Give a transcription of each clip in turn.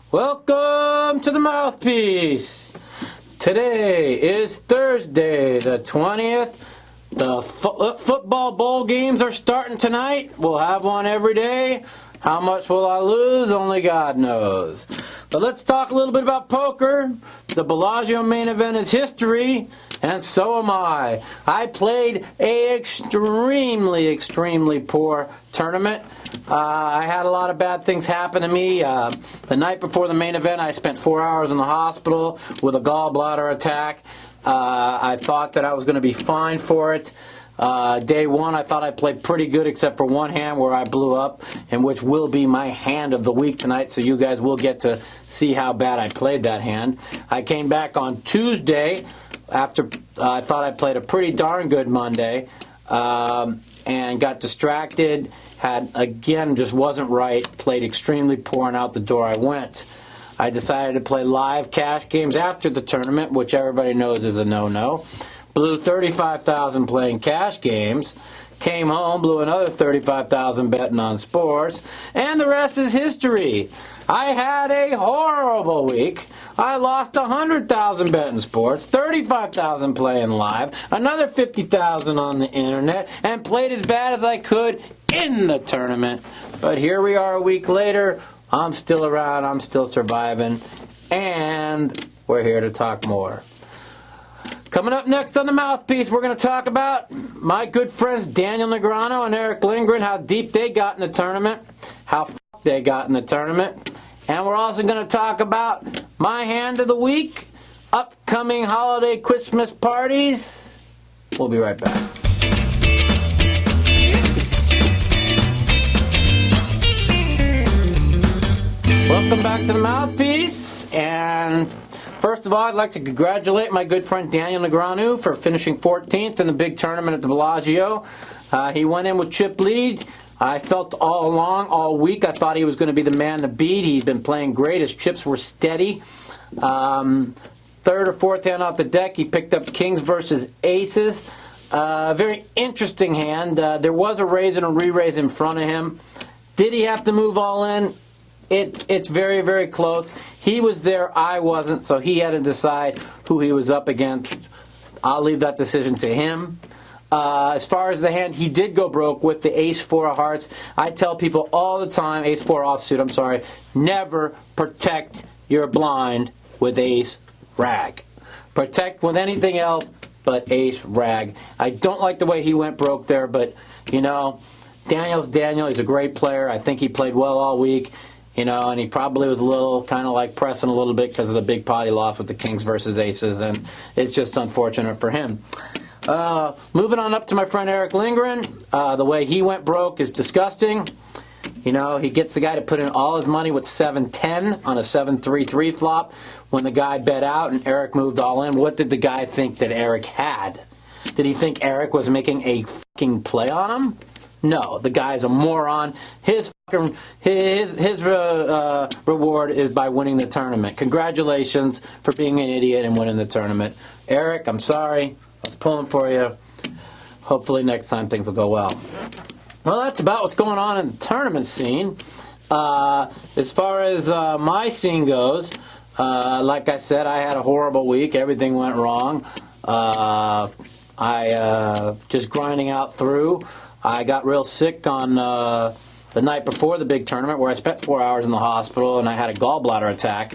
Welcome to the Mouthpiece. Today is Thursday the 20th. The football bowl games are starting tonight. We'll have one every day. How much will I lose? Only God knows. But let's talk a little bit about poker. The Bellagio main event is history, and so am I. I played an extremely poor tournament. I had a lot of bad things happen to me. The night before the main event, I spent 4 hours in the hospital with a gallbladder attack. I thought that I was going to be fine for it. Day one, I thought I played pretty good except for one hand where I blew up, and which will be my hand of the week tonight, so you guys will get to see how bad I played that hand. I came back on Tuesday after I thought I played a pretty darn good Monday, and got distracted, just wasn't right, played extremely poor, and out the door I went. I decided to play live cash games after the tournament, which everybody knows is a no-no. Blew $35,000 playing cash games. Came home, blew another $35,000 betting on sports, and the rest is history. I had a horrible week. I lost $100,000 betting sports, $35,000 playing live, another $50,000 on the internet, and played as bad as I could in the tournament. But here we are a week later. I'm still around. I'm still surviving, and we're here to talk more. Coming up next on the Mouthpiece, we're going to talk about my good friends Daniel Negreanu and Eric Lindgren, how deep they got in the tournament, how they got in the tournament, and we're also going to talk about my hand of the week, upcoming holiday Christmas parties. We'll be right back. Welcome back to the Mouthpiece, and first of all, I'd like to congratulate my good friend Daniel Negreanu for finishing 14th in the big tournament at the Bellagio. He went in with chip lead. I felt all along, all week, I thought he was going to be the man to beat. He'd been playing great. His chips were steady. Third or fourth hand off the deck, he picked up kings versus aces. Very interesting hand. There was a raise and a re-raise in front of him. Did he have to move all in? It's very, very close. He was there, I wasn't, so he had to decide who he was up against. I'll leave that decision to him. As far as the hand, he did go broke with the ace-4 of hearts. I tell people all the time, ace-4 offsuit, I'm sorry, never protect your blind with ace-rag. Protect with anything else but ace-rag. I don't like the way he went broke there, but, you know, Daniel's Daniel. He's a great player. I think he played well all week. You know, and he probably was a little kind of like pressing a little bit because of the big pot he lost with the kings versus aces, and it's just unfortunate for him. Moving on up to my friend Eric Lindgren. The way he went broke is disgusting. You know, he gets the guy to put in all his money with 7-10 on a 7-3-3 flop when the guy bet out and Eric moved all in. What did the guy think that Eric had? Did he think Eric was making a fucking play on him? No, the guy's a moron. His reward is by winning the tournament. Congratulations for being an idiot and winning the tournament. Eric, I'm sorry. I was pulling for you. Hopefully next time things will go well. Well, that's about what's going on in the tournament scene. As far as my scene goes, like I said, I had a horrible week. Everything went wrong. I just grinding out through. I got real sick on the night before the big tournament where I spent 4 hours in the hospital and I had a gallbladder attack.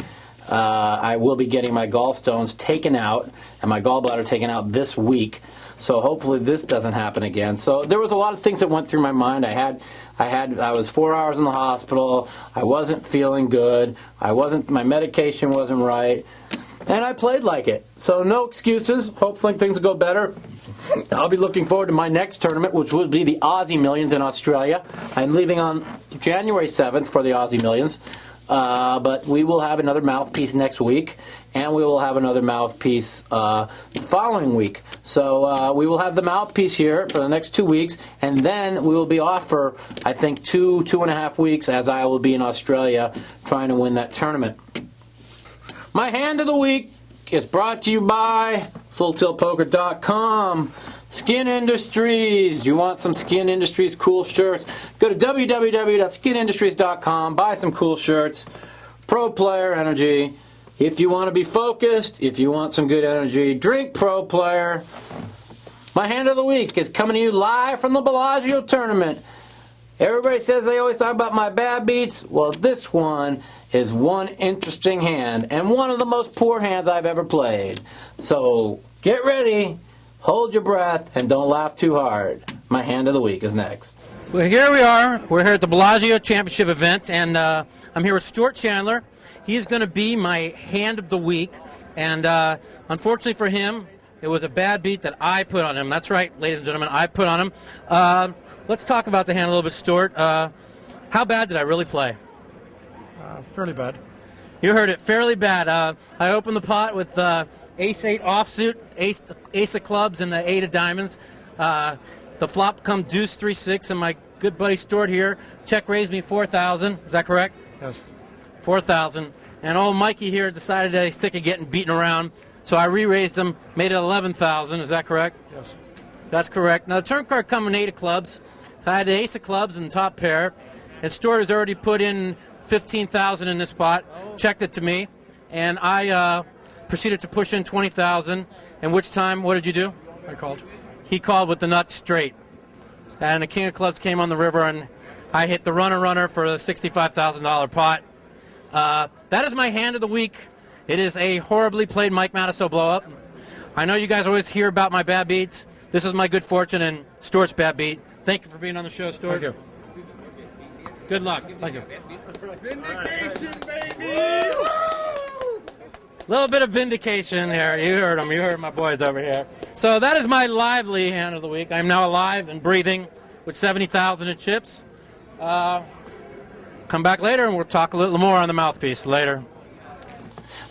I will be getting my gallstones taken out and my gallbladder taken out this week. So hopefully this doesn't happen again. So there was a lot of things that went through my mind. I was 4 hours in the hospital. I wasn't feeling good. My medication wasn't right. And I played like it. So no excuses. Hopefully things will go better. I'll be looking forward to my next tournament, which will be the Aussie Millions in Australia. I'm leaving on January 7th for the Aussie Millions. But we will have another Mouthpiece next week, and we will have another Mouthpiece the following week. So we will have the Mouthpiece here for the next 2 weeks, and then we will be off for, I think, 2.5 weeks, as I will be in Australia trying to win that tournament. My hand of the week is brought to you by FullTiltPoker.com. Skin Industries. You want some Skin Industries cool shirts? Go to www.skinindustries.com, buy some cool shirts, Pro Player Energy. If you want to be focused, if you want some good energy, drink Pro Player. My hand of the week is coming to you live from the Bellagio tournament. Everybody says they always talk about my bad beats. Well, this one is one interesting hand and one of the most poor hands I've ever played. So get ready, hold your breath, and don't laugh too hard. My hand of the week is next. Well, here we are. We're here at the Bellagio Championship event, and I'm here with Stuart Chandler. He's going to be my hand of the week, and unfortunately for him, it was a bad beat that I put on him. That's right, ladies and gentlemen, I put on him. Let's talk about the hand a little bit, Stuart. How bad did I really play? Fairly bad. You heard it, fairly bad. I opened the pot with ace-8 offsuit, ace of clubs, and the 8 of diamonds. The flop come deuce 3-6, and my good buddy Stuart here check raised me 4,000. Is that correct? Yes. 4,000. And old Mikey here decided that he's sick of getting beaten around, so I re-raised him, made it 11,000. Is that correct? Yes. That's correct. Now the turn card come in 8 of clubs. So I had the ace of clubs and top pair. And Stuart has already put in 15,000 in this pot, checked it to me, and I proceeded to push in 20,000. And which time, what did you do? I called. He called with the nut straight. And the king of clubs came on the river, and I hit the runner for a $65,000 pot. That is my hand of the week. It is a horribly played Mike Matusow blow-up. I know you guys always hear about my bad beats. This is my good fortune and Stuart's bad beat. Thank you for being on the show, Stuart. Thank you. Good luck. Thank you. Vindication, baby! Little bit of vindication here. You heard them. You heard my boys over here. So that is my lively hand of the week. I'm now alive and breathing with 70,000 in chips. Come back later and we'll talk a little more on the Mouthpiece later.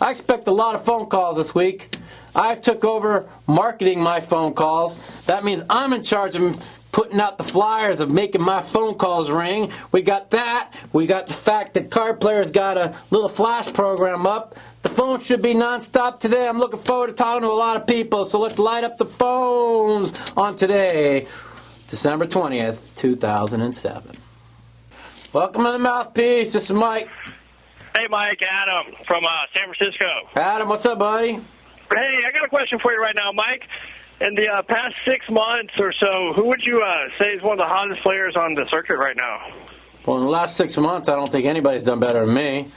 I expect a lot of phone calls this week. I've took over marketing my phone calls. That means I'm in charge of putting out the flyers of making my phone calls ring. We got that. We got the fact that Card Player's got a little flash program up. The phone should be nonstop today. I'm looking forward to talking to a lot of people. So let's light up the phones on today, December 20th, 2007. Welcome to the Mouthpiece. This is Mike. Hey, Mike, Adam from San Francisco. Adam, what's up, buddy? Hey, I got a question for you right now, Mike. In the past 6 months or so, who would you say is one of the hottest players on the circuit right now? Well, in the last 6 months, I don't think anybody's done better than me.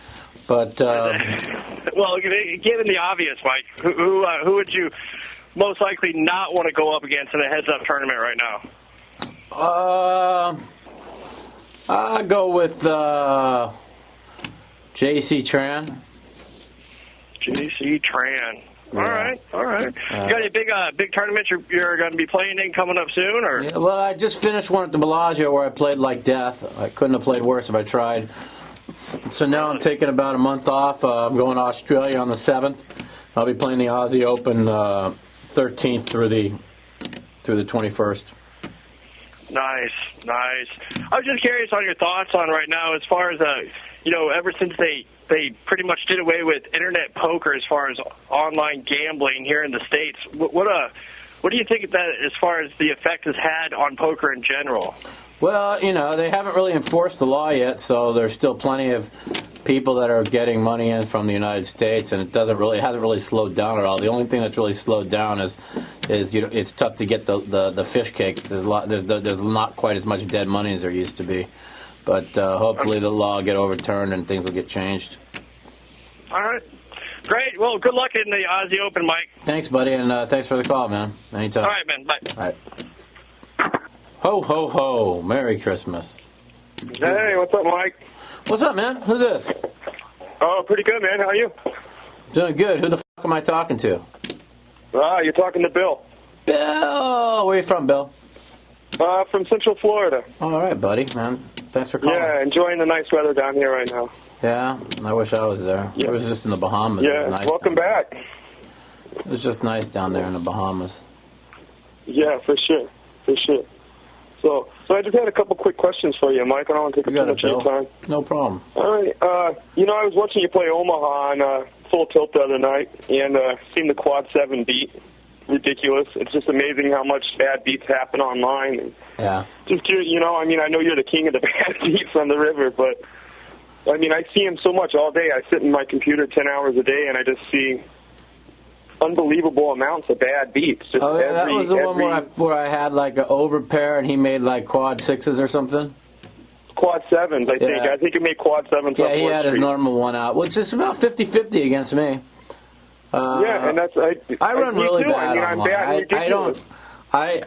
But well, given the obvious, Mike, who would you most likely not want to go up against in a heads-up tournament right now? I go with J.C. Tran. J.C. Tran. Yeah. All right. You got any big tournaments you're going to be playing in coming up soon, or? Yeah, well, I just finished one at the Bellagio where I played like death. I couldn't have played worse if I tried. So now I'm taking about a month off. I'm going to Australia on the 7th. I'll be playing the Aussie Open 13th through the 21st. Nice. I was just curious on your thoughts on right now as far as, ever since they pretty much did away with internet poker as far as online gambling here in the States. What do you think that as far as the effect has had on poker in general? Well, they haven't really enforced the law yet, so there's still plenty of people that are getting money in from the United States, and it hasn't really slowed down at all. The only thing that's really slowed down is it's tough to get the fish cakes. There's not quite as much dead money as there used to be, but hopefully the law will get overturned and things will get changed. All right. Great. Well, good luck in the Aussie Open, Mike. Thanks, buddy, and thanks for the call, man. Anytime. All right, man. Bye. All right. Ho, ho, ho. Merry Christmas. Hey, what's up, Mike? What's up, man? Who's this? Oh, pretty good, man. How are you? Doing good. Who the fuck am I talking to? You're talking to Bill. Bill! Where you from, Bill? From Central Florida. All right, buddy, man. Thanks for calling. Yeah, enjoying the nice weather down here right now. Yeah, I wish I was there. Yeah. I was just in the Bahamas. Yeah, it was nice welcome back. It was just nice down there in the Bahamas. Yeah, for sure. So I just had a couple quick questions for you, Mike. I don't want to take too much of your time. No problem. All right. I was watching you play Omaha on Full Tilt the other night and seen the Quad 7 beat. Ridiculous. It's just amazing how much bad beats happen online. And yeah. just curious, I know you're the king of the bad beats on the river, but I mean, I see him so much all day. I sit in my computer 10 hours a day, and I just see unbelievable amounts of bad beats. Just Oh, yeah, that was the one where I had like an overpair and he made like quad sixes or something? Quad sevens, I think. I think he made quad sevens. Yeah, he had his normal one out, which is about 50-50 against me. Yeah, and that's I run really too. bad. I mean, I'm bad.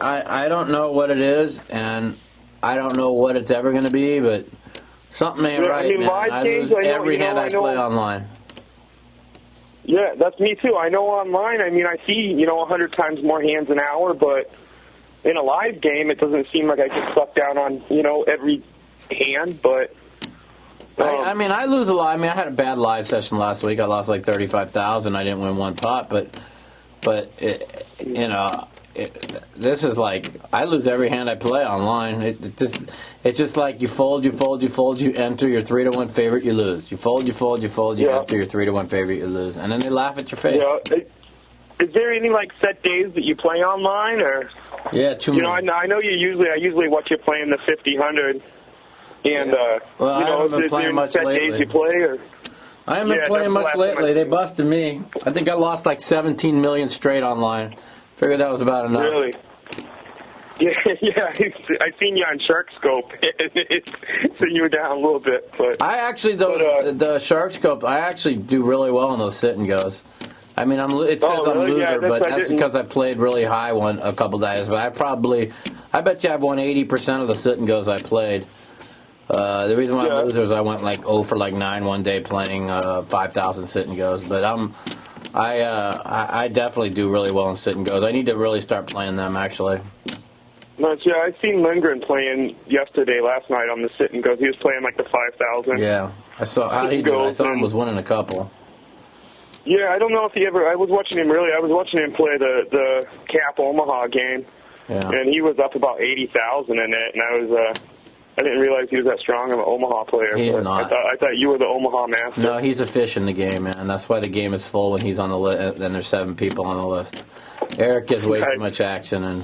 I don't know what it is, and I don't know what it's ever going to be, but something ain't right, I mean, man. live I games, lose every hand I play online. Yeah, that's me too. I know online, I mean, I see, 100 times more hands an hour, but in a live game, it doesn't seem like I get sucked down on, every hand, but... I mean, I lose a lot. I mean, I had a bad live session last week. I lost like 35,000. I didn't win one pot, but this is like I lose every hand I play online. It's just like you fold, you enter your 3-1 favorite, you lose. You fold, you enter your 3-1 favorite, you lose, and then they laugh at your face. Yeah. Is there any like set days that you play online, or? Yeah, too many. I know I usually watch you play in the 50-100. And, well, I haven't been playing much lately. Days you play, or? I haven't been playing much lately. They busted me. I think I lost like 17 million straight online. Figured that was about enough. Really? Yeah. I seen you on Shark Scope. So you were down a little bit, but I actually the Shark Scope. I actually do really well in those sit and goes. I mean, it says I'm a loser, yeah, but that's because I played really high a couple days. But I bet you I've won 80% of the sit and goes I played. The reason why I'm losers, I went like 0 for like 9 one day playing 5,000 sit and goes. But I definitely do really well in sit and goes. I need to really start playing them actually. No, yeah, I seen Lindgren playing last night on the sit and goes. He was playing like the 5,000. Yeah, I saw how he do. I saw him was winning a couple. Yeah, I don't know if he ever. I was watching him play the Cap Omaha game, and he was up about 80,000 in it, and I didn't realize he was that strong of an Omaha player. He's not. I thought you were the Omaha master. No, he's a fish in the game, man. That's why the game is full when he's on the list. Then there's 7 people on the list. Eric gives way too much action, and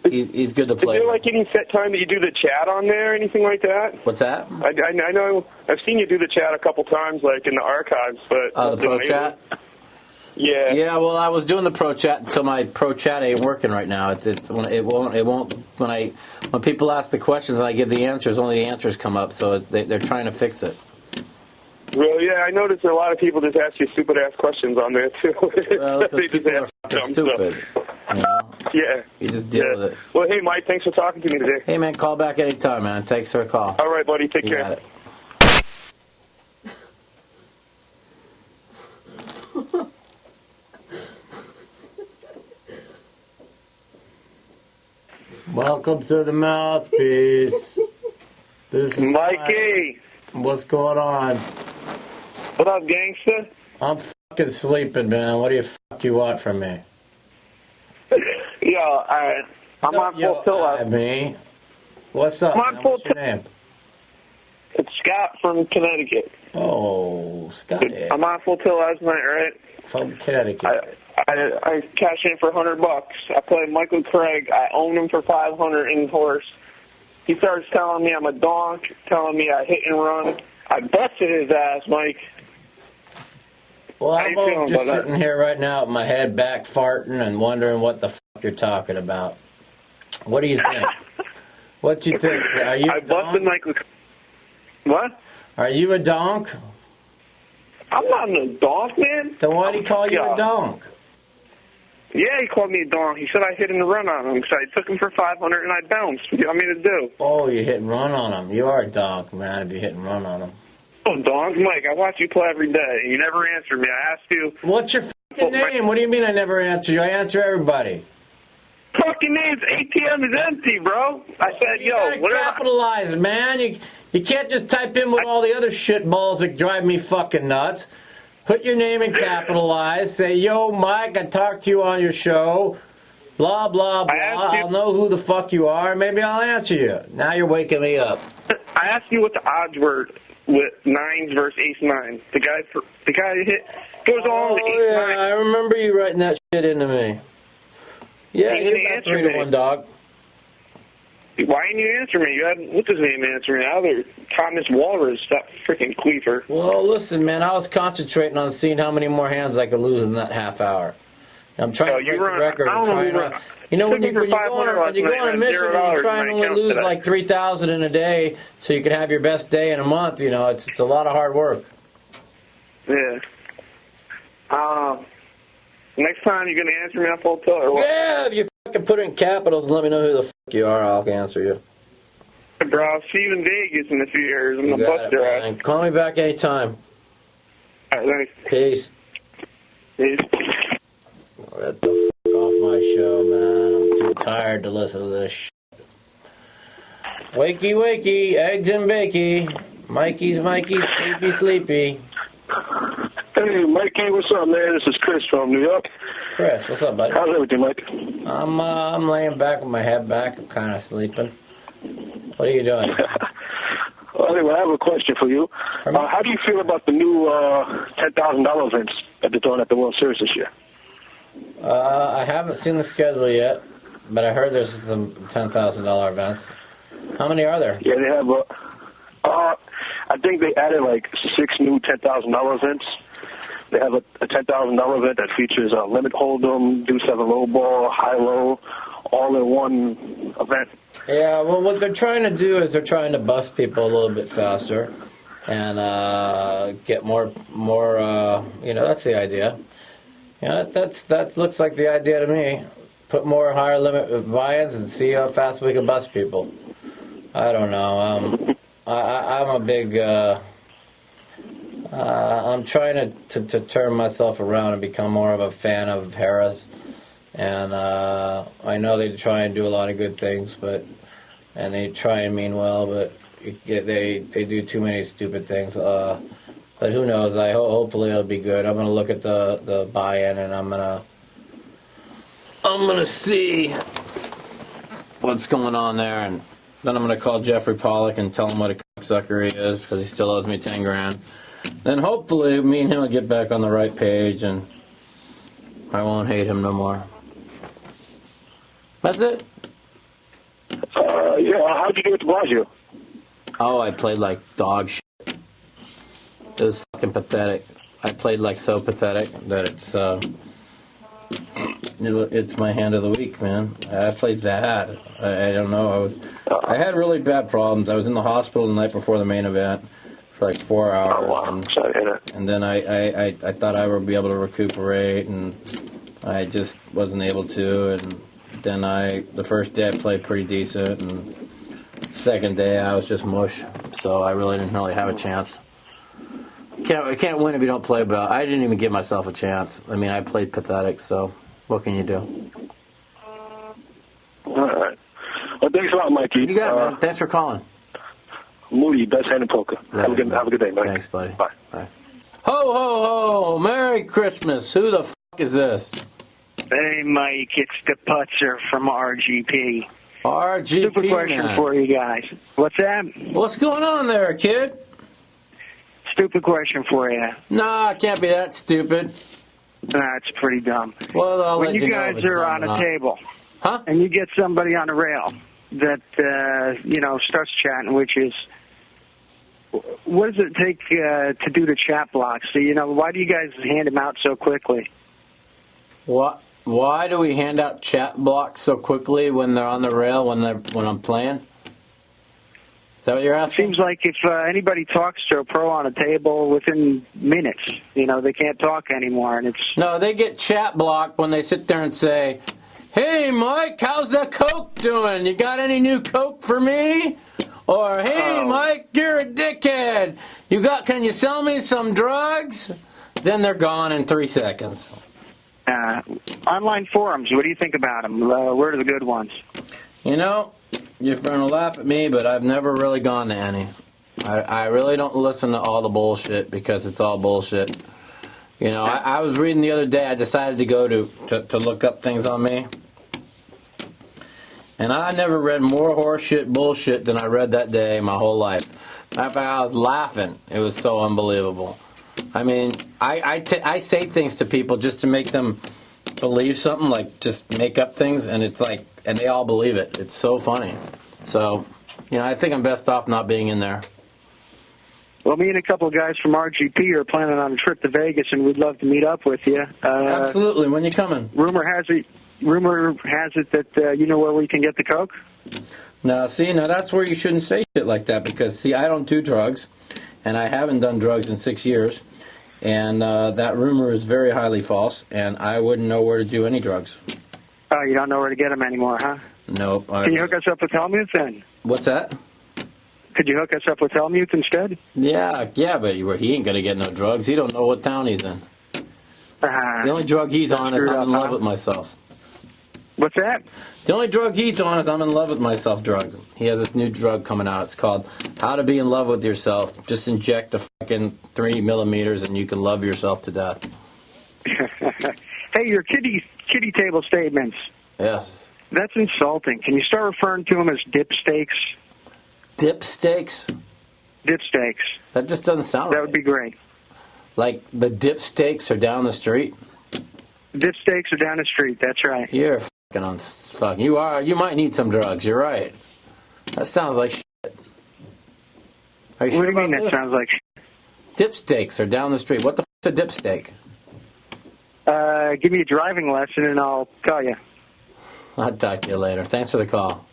he's good to play. Is there like any set time that you do the chat on there, anything like that? What's that? I know I've seen you do the chat a couple times, like in the archives, but the pro chat. Yeah. Yeah, well, I was doing the pro chat until my pro chat ain't working right now. It won't when people ask the questions and I give the answers, only the answers come up. So they're trying to fix it. Well, yeah, I noticed a lot of people just ask you stupid ass questions on there too. Well, because people are fucking stupid. You know? Yeah. You just deal with it. Well, hey, Mike, thanks for talking to me today. Hey, man, call back anytime, man. Thanks for a call. All right, buddy. Take care. Got it. Welcome to the Mouthpiece. This is Mikey. What's going on? What up, gangster? I'm fucking sleeping, man. What do you want from me? Yo, I'm on full tilt. Me. What's up, man? What's your name? It's Scott from Connecticut. Oh, Scott. I'm on full tilt last night, right? From Connecticut. I cashed in for $100. I played Michael Craig. I owned him for $500 in horse. He starts telling me I'm a donk, telling me I hit and run. I busted his ass, Mike. Well, I'm just sitting here right now with my head back farting and wondering what the fuck you're talking about. What do you think? What do you think? Are you I busted Michael. What? Are you a donk? I'm not a donk, man. Then why do he call you a donk? Yeah, he called me a donk. He said I hit and run on him. So I took him for $500 and I bounced. What do you want me to do? Oh, you hit and run on him. You are a donk, man, if you hit and run on him. Oh, donk, Mike, I watch you play every day. You never answer me. I asked you. What's your fucking name? What do you mean I never answer you? I answer everybody. Fucking name's ATM is empty, bro. I said, you gotta capitalize, man. You can't just type in with all the other shitballs that drive me fucking nuts. Put your name and capitalize. Say, yo, Mike, I talked to you on your show. Blah, blah, blah. I'll know who the fuck you are. Maybe I'll answer you. Now you're waking me up. I asked you what the odds were with nines versus ace-9. The guy hit goes on with ace-9. Yeah, I remember you writing that shit into me. Yeah, you're about 3-1, dog. Why didn't you answer me? You had, what's his name, answer me? Either Thomas Walrus, that freaking queefer. Well, listen, man, I was concentrating on seeing how many more hands I could lose in that half hour. I'm trying to break the record. I'm trying to, you know, when you go on a mission and you try and only lose like 3,000 in a day so you can have your best day in a month, you know, it's a lot of hard work. Yeah. Next time you're going to answer me on full tilt or what? Yeah, if you fucking put it in capitals and let me know who the fuck you are, I'll answer you. Bro, I'll see you in Vegas in a few years. I'm going to bust your ass. Call me back anytime. All right, thanks. Peace. Peace. Get the fuck off my show, man. I'm too tired to listen to this shit. Wakey, wakey, eggs and bakey. Mikey's, sleepy, sleepy. Hey, Mikey, what's up, man? This is Chris from New York. Chris, what's up, buddy? How's everything, Mike? I'm laying back with my head back. I'm kind of sleeping. What are you doing? Well, anyway, I have a question for you. How do you feel about the new $10,000 events that they're throwing at the World Series this year? I haven't seen the schedule yet, but I heard there's some $10,000 events. How many are there? Yeah, they have. I think they added like 6 new $10,000 events. They have a $10,000 event that features a limit hold'em, do 7 low ball, high low, all in one event. Yeah, well, what they're trying to do is they're trying to bust people a little bit faster and get more. You know, that's the idea. You know, that looks like the idea to me. Put more higher limit buy-ins and see how fast we can bust people. I don't know. I'm a big. I'm trying to turn myself around and become more of a fan of Harris, and I know they try and do a lot of good things, and they try and mean well, but they do too many stupid things. But who knows? Hopefully it'll be good. I'm gonna look at the buy-in and I'm gonna see what's going on there, and then I'm gonna call Jeffrey Pollock and tell him what a cocksucker he is because he still owes me $10,000. Then hopefully me and him will get back on the right page and I won't hate him no more. That's it. Yeah. How'd you do at the Bellagio? Oh, I played like dog shit. It was fucking pathetic. I played like so pathetic that it's my hand of the week, man. I played bad. I don't know. I had really bad problems. I was in the hospital the night before the main event for like 4 hours. Oh, wow. And then I thought I would be able to recuperate, and I just wasn't able to. And then the first day I played pretty decent, and second day I was just mush. So I really didn't have a chance. Can't win if you don't play well. I didn't even give myself a chance. I mean, I played pathetic, so what can you do? All right. Well, thanks a lot, Mikey. You got it, man. Thanks for calling. Moody, best hand in poker. Have a good day, Mike. Thanks, buddy. Bye. Bye. Ho, ho, ho! Merry Christmas. Who the fuck is this? Hey, Mike. It's the Putzer from RGP. RGP, Stupid question for you guys. What's that? What's going on there, kid? Stupid question for you. Nah, it can't be that stupid. That's pretty dumb. Well, I'll when let you know guys if it's are dumb on or a not. table, huh? And you get somebody on a rail that starts chatting, which is, what does it take to do the chat blocks? So, why do you guys hand them out so quickly? What? Why do we hand out chat blocks so quickly when they're on the rail when I'm playing? Is that what you're asking? Seems like if anybody talks to a pro on a table within minutes, they can't talk anymore, and it's No, they get chat blocked when they sit there and say, "Hey, Mike, how's the Coke doing? You got any new Coke for me?" Or, "Hey, Mike, you're a dickhead. Can you sell me some drugs?" Then they're gone in 3 seconds. Online forums. What do you think about them? Where are the good ones? You're going to laugh at me, but I've never really gone to any. I really don't listen to all the bullshit because it's all bullshit. I was reading the other day, I decided to go to look up things on me. And I never read more horseshit bullshit than I read that day my whole life. Matter of fact, I was laughing. It was so unbelievable. I mean, I say things to people just to make them believe something, like just make up things, and it's like, and they all believe it. It's so funny. So, I think I'm best off not being in there. Well, me and a couple of guys from RGP are planning on a trip to Vegas, and we'd love to meet up with you. Absolutely. When you coming? Rumor has it that you know where we can get the coke. Now that's where you shouldn't say shit like that because, I don't do drugs, and I haven't done drugs in 6 years, and that rumor is very highly false, and I wouldn't know where to do any drugs. Oh, you don't know where to get them anymore, huh? Nope. Can you hook us up with Helmuth then? What's that? Could you hook us up with Helmuth instead? Yeah, but he ain't gonna get no drugs. He don't know what town he's in. The only drug he's on is I'm in love with myself. What's that? The only drug he's on is I'm in love with myself drug. He has this new drug coming out. It's called How to Be in Love with Yourself. Just inject a fucking 3 millimeters and you can love yourself to death. Hey, your kiddie table statements. Yes. That's insulting. Can you start referring to them as dip steaks? Dip steaks? Dip steaks. That just doesn't sound right. That would be great. Like the dip steaks are down the street? Dip steaks are down the street, that's right. You're fucking on fucking. You are. You might need some drugs. You're right. That sounds like shit. Are you what sure do you mean about that this? sounds like shit? Dip steaks are down the street. What the fuck's a dip steak? Give me a driving lesson and I'll tell you. I'll talk to you later. Thanks for the call.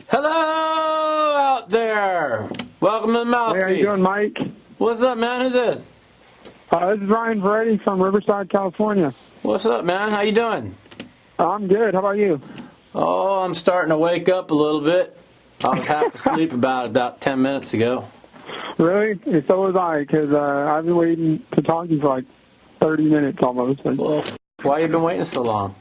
Hello out there. Welcome to the Mouthpiece. Hey, how you doing, Mike? What's up, man? Who's this? This is Ryan Veretti from Riverside, California. What's up, man? How you doing? I'm good. How about you? Oh, I'm starting to wake up a little bit. I was half asleep about 10 minutes ago. Really? So was I, because I've been waiting to talk to you for like 30 minutes almost. Well, why you been waiting so long?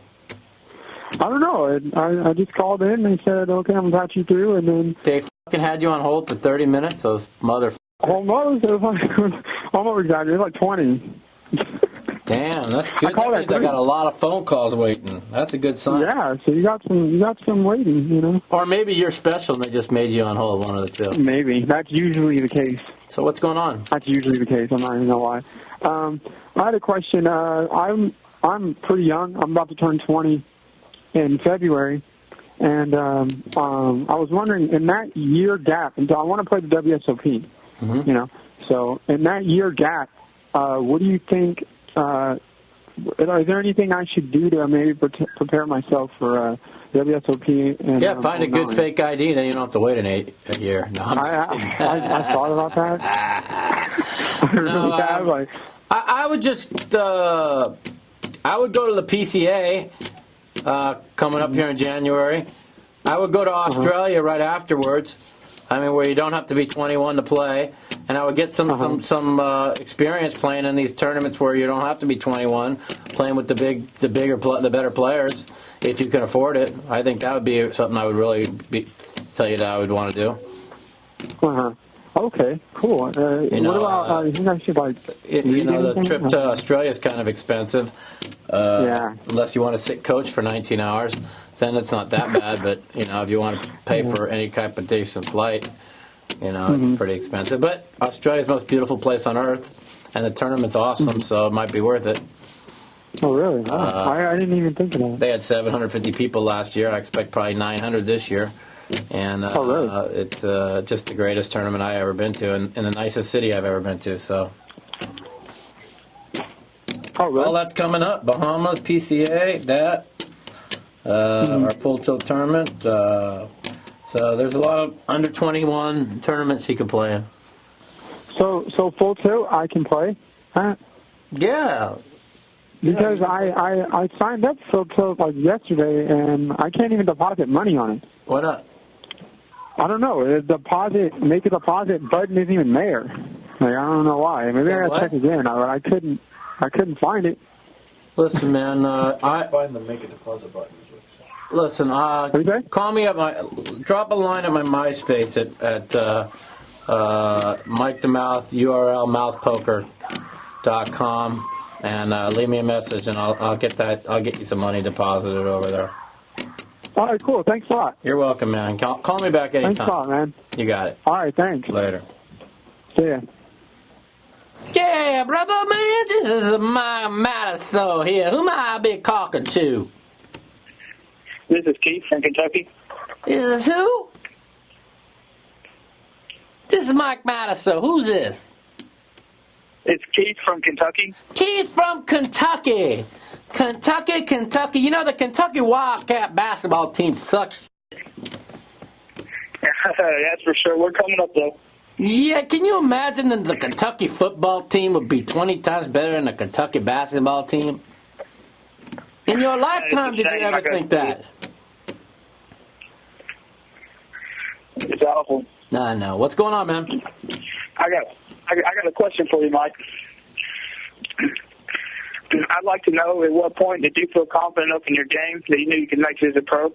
I don't know. I just called in and they said, okay, I'm going to patch you through, and then... They fucking had you on hold for 30 minutes? Those motherfuckers. Almost. It was like, almost exactly. It was like 20. Damn, that's good. That means I got a lot of phone calls waiting. That's a good sign. Yeah, so you got some waiting, Or maybe you're special and they just made you on hold, one of the two. Maybe. That's usually the case. So what's going on? That's usually the case. I'm not even going to lie. I had a question. I'm pretty young. I'm about to turn 20 in February. And I was wondering, in that year gap, until I want to play the WSOP, so in that year gap, what do you think, is there anything I should do to maybe prepare myself for WSOP? And, find a good fake ID, then you don't have to wait a year. No, I'm just kidding. I thought about that. No, I would just, I would go to the PCA coming up here in January. I would go to Australia right afterwards. Where you don't have to be 21 to play, and I would get some experience playing in these tournaments where you don't have to be 21, playing with the better players if you can afford it. I think that would be something I would really tell you that I would want to do. Okay, cool. What about you guys should the trip to Australia is kind of expensive. Unless you want to sit coach for 19 hours. Then it's not that bad, but, if you want to pay for any type of decent flight, it's pretty expensive. But Australia's the most beautiful place on earth, and the tournament's awesome, so it might be worth it. Oh, really? I didn't even think of that. They had 750 people last year. I expect probably 900 this year. And really? It's just the greatest tournament I've ever been to, and the nicest city I've ever been to, so... Oh, really? All that's coming up. Bahamas, PCA, that... our full tilt tournament. So there's a lot of under 21 tournaments he can play in. So full tilt I can play? Huh? Yeah. Because I signed up for full tilt yesterday and I can't even deposit money on it. Why not? I don't know. Make a deposit button isn't even there. I don't know why. Maybe I gotta check again. I couldn't find it. Listen, man. I find the make a deposit button. Listen, call me drop a line at my MySpace at Mike The Mouth, URL mouthpoker.com, and leave me a message, and I'll get you some money deposited over there. All right, cool. Thanks a lot. You're welcome, man. Call me back anytime. Thanks a lot, man. You got it. All right, thanks. Later. See ya. Yeah, brother, man, this is Mike Matusow here. Who might I be talking to? This is Keith from Kentucky. Is this who? This is Mike Matusow. Who's this? It's Keith from Kentucky. Keith from Kentucky. Kentucky. You know, the Kentucky Wildcat basketball team sucks. That's for sure. We're coming up, though. Yeah, can you imagine that the Kentucky football team would be 20 times better than the Kentucky basketball team? In your lifetime, did you ever think that? It's awful. No. What's going on, man? I got a question for you, Mike. I'd like to know at what point did you feel confident enough in your game that you knew you could make it as a pro?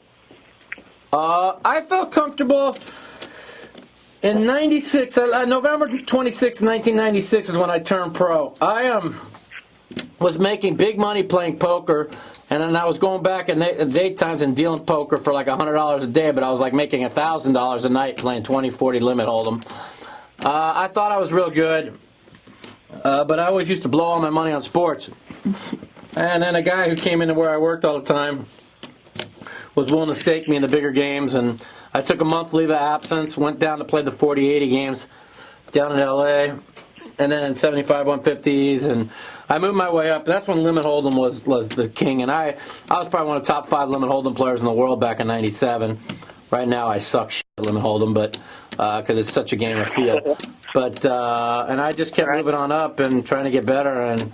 I felt comfortable in 96. November 26, 1996 is when I turned pro. I was making big money playing poker, and then I was going back in daytimes and dealing poker for like $100 a day, but I was like making $1,000 a night playing 20, 40 limit hold'em. I thought I was real good, but I always used to blow all my money on sports. And then a guy who came into where I worked all the time was willing to stake me in the bigger games, and I took a month leave of absence, went down to play the 40-80 games down in L.A., and then 75 150s, and I moved my way up. That's when limit hold'em was the king, and I was probably one of the top 5 limit hold'em players in the world back in 97. Right now I suck shit at limit hold'em, but because it's such a game of feel. But and I just kept moving on up and trying to get better, and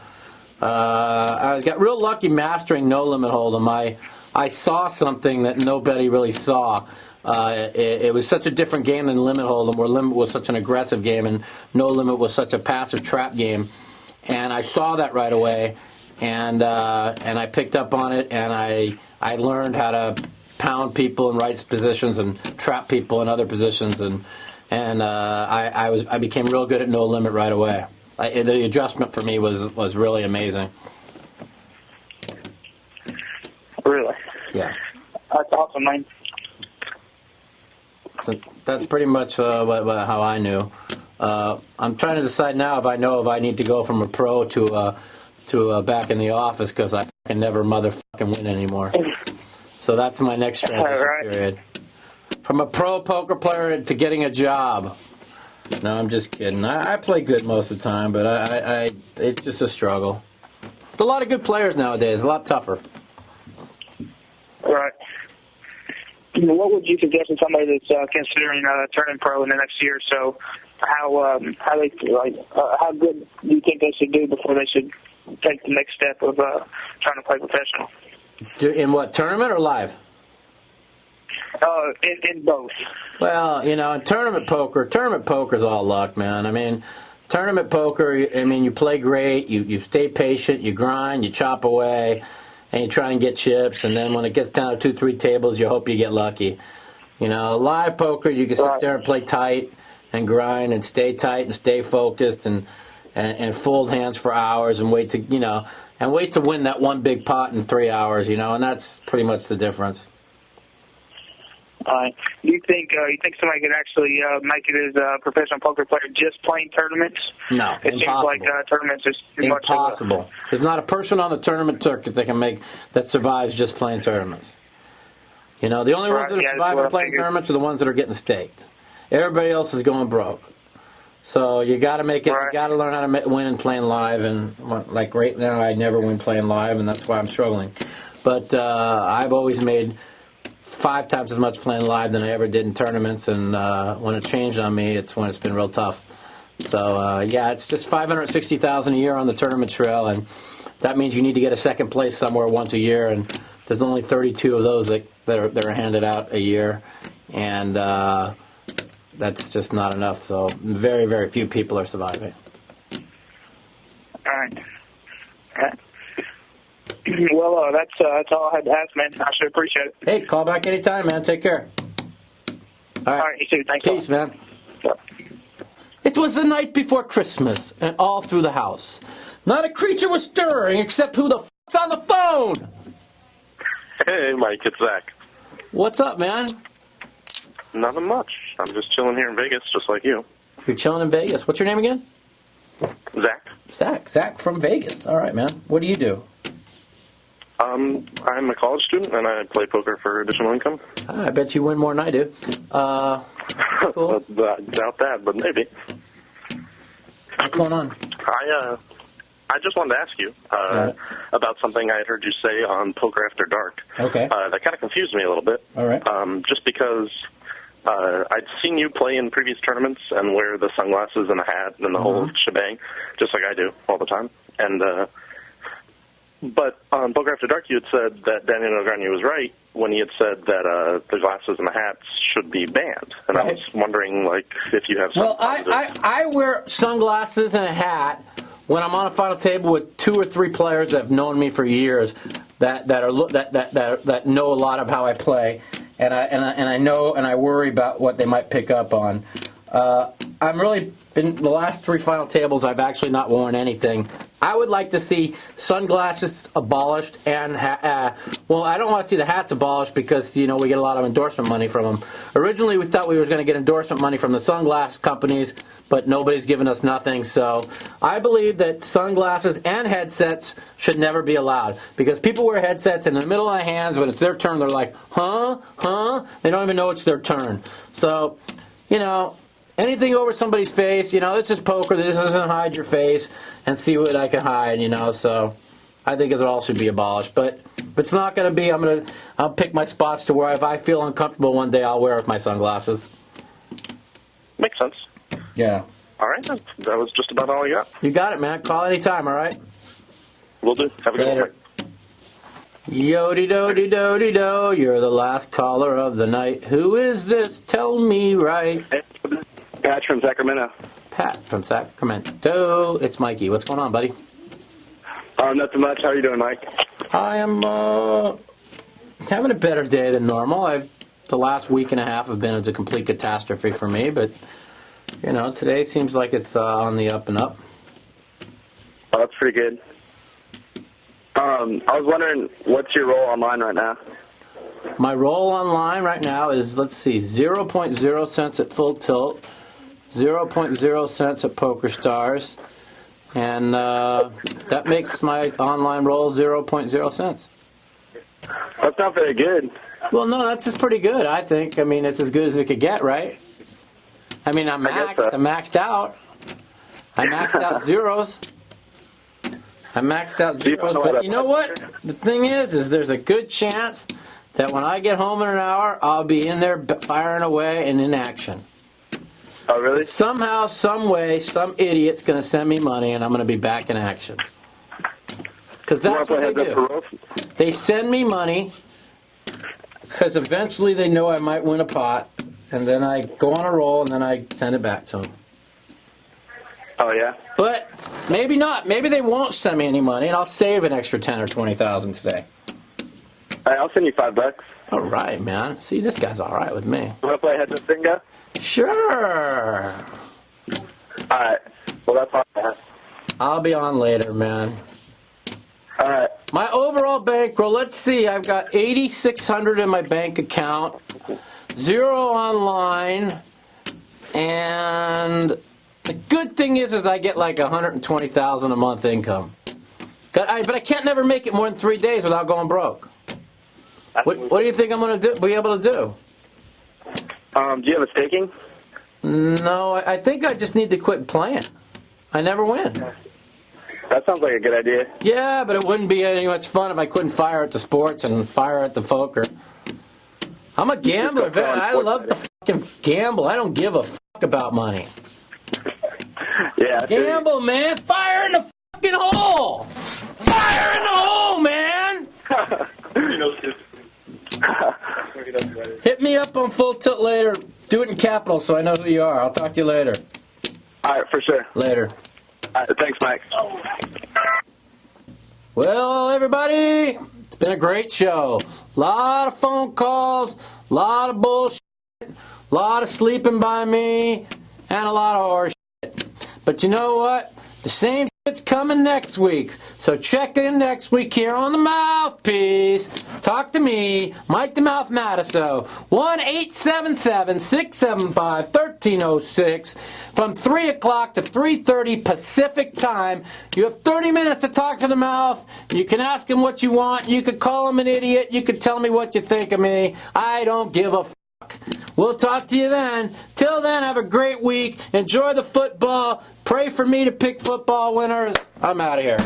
I got real lucky mastering no limit hold'em. I saw something that nobody really saw. It was such a different game than limit hold'em, where limit was such an aggressive game and no limit was such a passive trap game. And I saw that right away, and I picked up on it, and I learned how to pound people in right positions and trap people in other positions, and I became real good at no limit right away. The adjustment for me was really amazing. Really? Yeah. That's awesome, man. So that's pretty much how I knew. I'm trying to decide now if I need to go from a pro to back in the office, because I can never motherfucking win anymore. So that's my next transition period. From a pro poker player to getting a job. No, I'm just kidding. I play good most of the time, but it's just a struggle. There's a lot of good players nowadays. A lot tougher. Right. What would you suggest to somebody that's considering turning pro in the next year or so? How good do you think they should do before they should take the next step of trying to play professional? In what, tournament or live? In both. Well, in tournament poker's all luck, man. I mean, tournament poker, you play great, you stay patient, you grind, you chop away, and you try and get chips, and then when it gets down to 2-3 tables, you hope you get lucky. Live poker, you can sit there and play tight and grind and stay tight and stay focused and fold hands for hours and wait to win that one big pot in 3 hours, and that's pretty much the difference. Do you think somebody could actually make it as a professional poker player just playing tournaments? No, it impossible. Seems like tournaments is too impossible. Much There's not a person on the tournament circuit that survives just playing tournaments. The only ones that are surviving playing tournaments are the ones that are getting staked. Everybody else is going broke. So you got to make it. You got to learn how to win and playing live. And like right now, I never win playing live, and that's why I'm struggling. But I've always made 5 times as much playing live than I ever did in tournaments, and when it changed on me, it's when it's been real tough. So it's just $560,000 a year on the tournament trail, and that means you need to get a second place somewhere once a year, and there's only 32 of those that are handed out a year, and that's just not enough. So very, very few people are surviving. All right. Well, that's all I had to ask, man. I should appreciate it. Hey, call back anytime, man. Take care. All right, you too. Thanks. Peace, man. It was the night before Christmas, and all through the house, not a creature was stirring except who the f***'s on the phone? Hey, Mike, it's Zach. What's up, man? Nothing much. I'm just chilling here in Vegas, just like you. You're chilling in Vegas. What's your name again? Zach. Zach from Vegas. All right, man. What do you do? I'm a college student, and I play poker for additional income. I bet you win more than I do. Cool. Doubt that, but maybe. What's going on? I just wanted to ask you about something I had heard you say on Poker After Dark. Okay. That kind of confused me a little bit. All right. Just because I'd seen you play in previous tournaments and wear the sunglasses and the hat and the whole shebang, just like I do all the time. And but on Poker After Dark, you had said that Daniel Negreanu was right when he had said that the glasses and the hats should be banned. And I was wondering, like, if you have some... Well, I wear sunglasses and a hat when I'm on a final table with 2 or 3 players that have known me for years that know a lot of how I play, and I know and I worry about what they might pick up on. I'm really, in the last 3 final tables, I've actually not worn anything. I would like to see sunglasses abolished and, well, I don't want to see the hats abolished because, we get a lot of endorsement money from them. Originally, we thought we were going to get endorsement money from the sunglass companies, but nobody's given us nothing. So I believe that sunglasses and headsets should never be allowed because people wear headsets and in the middle of their hands, when it's their turn, they're like, huh? They don't even know it's their turn. So, anything over somebody's face, it's just poker. This doesn't hide your face and see what I can hide, So I think it all should be abolished. But if it's not going to be, I'll pick my spots to where if I feel uncomfortable one day, I'll wear my sunglasses. Makes sense. Yeah. All right, then. That was just about all I got. You got it, man. Call anytime, all right? Will do. Have a good one. Yo-de-do-de-do-de-do, you're the last caller of the night. Who is this? Tell me right. Pat from Sacramento. Pat from Sacramento. It's Mikey. What's going on, buddy? Not too much. How are you doing, Mike? I am having a better day than normal. The last week and a half have been a complete catastrophe for me, but, today seems like it's on the up and up. Oh, that's pretty good. I was wondering, what's your role online right now? My role online right now is, 0.0 cents at Full Tilt, 0.0 cents at Poker Stars, and that makes my online role 0.0 cents. That's not very good. Well, no, that's just pretty good, I think. It's as good as it could get, right? I'm maxed. I'm maxed out. I maxed out zeros. I maxed out zeros, but you know what? The thing is there's a good chance that when I get home in an hour, I'll be in there firing away and in action. Oh, really? Somehow, some way, some idiot's going to send me money, and I'm going to be back in action. Because that's what they do. They send me money because eventually they know I might win a pot, and then I go on a roll, and then I send it back to them. Oh, yeah? But maybe not. Maybe they won't send me any money, and I'll save an extra 10 or 20,000 today. All right, I'll send you $5. All right, man. See, this guy's all right with me. You want to play heads up bingo? Sure. All right. Well, that's all I have. I'll be on later, man. All right. My overall bankroll, let's see. I've got $8,600 in my bank account, 0 online, and the good thing is I get like $120,000 a month income. But I can't never make it more than 3 days without going broke. What do you think I'm going to be able to do? Do you have a staking? No, I think I just need to quit playing. I never win. That sounds like a good idea. Yeah, but it wouldn't be any much fun if I couldn't fire at the sports and fire at the poker. I'm a gambler. I love to fucking gamble. I don't give a fuck about money. Yeah. Gamble, man. Fire in the fucking hole. Fire in the hole, man. Hit me up on Full Tilt later. Do it in capital so I know who you are. I'll talk to you later. All right, for sure. Later. All right, thanks, Mike. Well, everybody, it's been a great show. A lot of phone calls, a lot of bullshit, a lot of sleeping by me, and a lot of horse shit. But you know what? The same shit's coming next week. So check in next week here on the Mouthpiece. Talk to me, Mike The Mouth Matusow. 1-877-675-1306 from 3 o'clock to 3:30 Pacific time. You have 30 minutes to talk to the Mouth. You can ask him what you want. You could call him an idiot. You could tell me what you think of me. I don't give a fuck. We'll talk to you then. Till then, have a great week. Enjoy the football. Pray for me to pick football winners. I'm out of here.